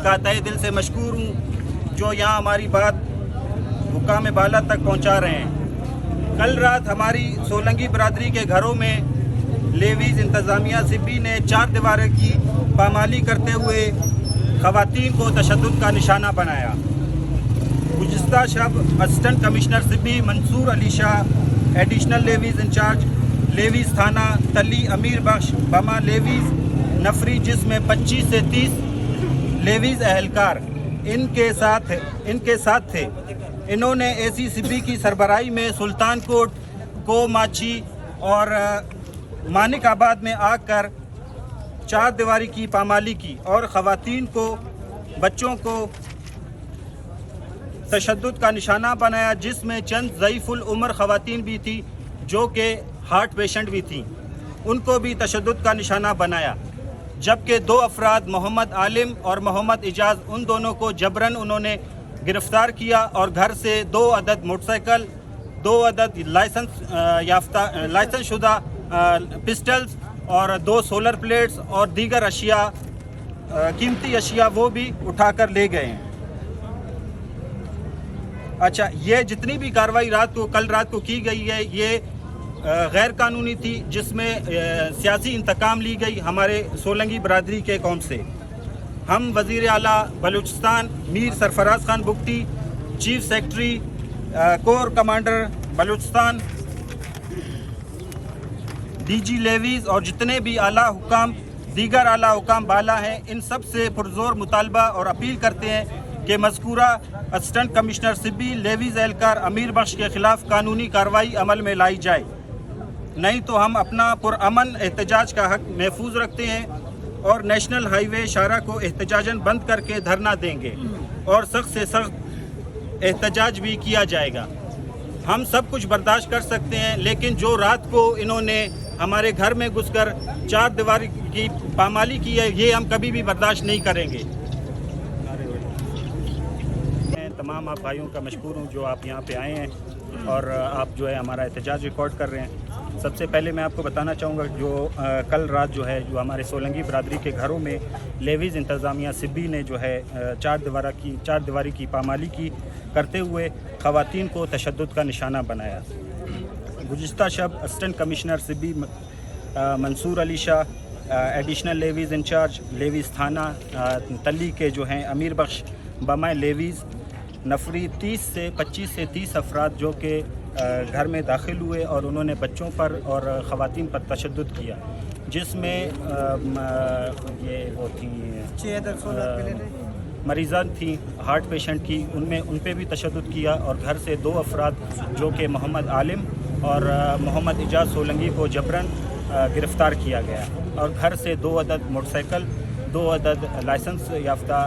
का तहे दिल से मशकूर हूँ जो यहाँ हमारी बात हुक्काम बाला तक पहुँचा रहे हैं। कल रात हमारी सोलंगी बरादरी के घरों में लेवीज़ इंतज़ामिया सिब्बी ने चार दीवारों की पामाली करते हुए ख़वातीन को तशद्दुद का निशाना बनाया। गुज़िश्ता शब assistant commissioner Sibi Mansoor Ali Shah additional levies in-charge levies थाना तली अमीर बख्श बमा लेवीज़ नफरी जिसमें 25 से 30 लेवीज़ अहलकार इनके साथ थे। इन्होंने एसी सिब्बी की सरबराही में सुल्तानकोट को माची और मानिकाबाद में आकर चार दीवारी की पामाली की और ख़वातीन को बच्चों को तशद्दुद का निशाना बनाया, जिसमें चंद ज़ईफ़ुल उम्र ख़वातीन भी थी जो कि हार्ट पेशेंट भी थीं, उनको भी तशद्दुद का निशाना बनाया। जबकि दो अफराद मोहम्मद आलिम और मोहम्मद इजाज़ उन दोनों को जबरन उन्होंने गिरफ़्तार किया और घर से 2 अदद मोटरसाइकिल, 2 अदद लाइसेंस शुदा पिस्टल्स और 2 सोलर प्लेट्स और दीगर अशिया कीमती अशिया वो भी उठाकर ले गए हैं। अच्छा, ये जितनी भी कार्रवाई कल रात को की गई है ये गैर कानूनी थी, जिसमें सियासी इंतकाम ली गई हमारे सोलंगी बरादरी के कौम से। हम वज़ीर आला Balochistan Mir Sarfaraz Khan Bugti, chief secretary core commander Balochistan, DG levies और जितने भी दीगर आला हुकाम बाला हैं, इन सब से पुरज़ोर मुतालबा और अपील करते हैं कि मज़कूरा असिस्टेंट कमिश्नर सिब्बी लेवीज़ एहलकार अमीर बख्श के ख़िलाफ़ कानूनी कार्रवाई अमल में लाई जाए, नहीं तो हम अपना पुरअमन एहतजाज का हक़ महफूज रखते हैं और नेशनल हाईवे शाहरा को एहतजाजन बंद करके धरना देंगे और सख्त से सख्त एहतजाज भी किया जाएगा। हम सब कुछ बर्दाश्त कर सकते हैं, लेकिन जो रात को इन्होंने हमारे घर में घुसकर चार दीवारी की पामाली की है, ये हम कभी भी बर्दाश्त नहीं करेंगे। मैं तमाम आप भाइयों का मशकूर हूँ जो आप यहाँ पे आए हैं और आप जो है हमारा एहतजाज रिकॉर्ड कर रहे हैं। सबसे पहले मैं आपको बताना चाहूँगा जो कल रात जो है जो हमारे सोलंगी बरादरी के घरों में लेवीज़ इंतज़ामिया सिब्बी ने जो है चार दीवारी की पामाली की करते हुए ख़वातीन को तशद्दुद का निशाना बनाया। गुज़िश्ता शब assistant commissioner Sibi Mansoor Ali Shah additional levies in-charge levies थाना तली के जो हैं अमीर बख्श बमा लेवीज़ नफरी 25 से 30 अफराद जो कि घर में दाखिल हुए और उन्होंने बच्चों पर और ख़वातीन पर तशद्दुद किया, जिसमें ये वो थी मरीज़ा थी हार्ट पेशेंट की, उन पे भी तशद्दुद किया और घर से 2 अफराद जो कि मोहम्मद आलिम और मोहम्मद इजाज़ सोलंगी को जबरन गिरफ़्तार किया गया और घर से 2 अदद मोटरसाइकिल, 2 अदद लाइसेंस याफ्ता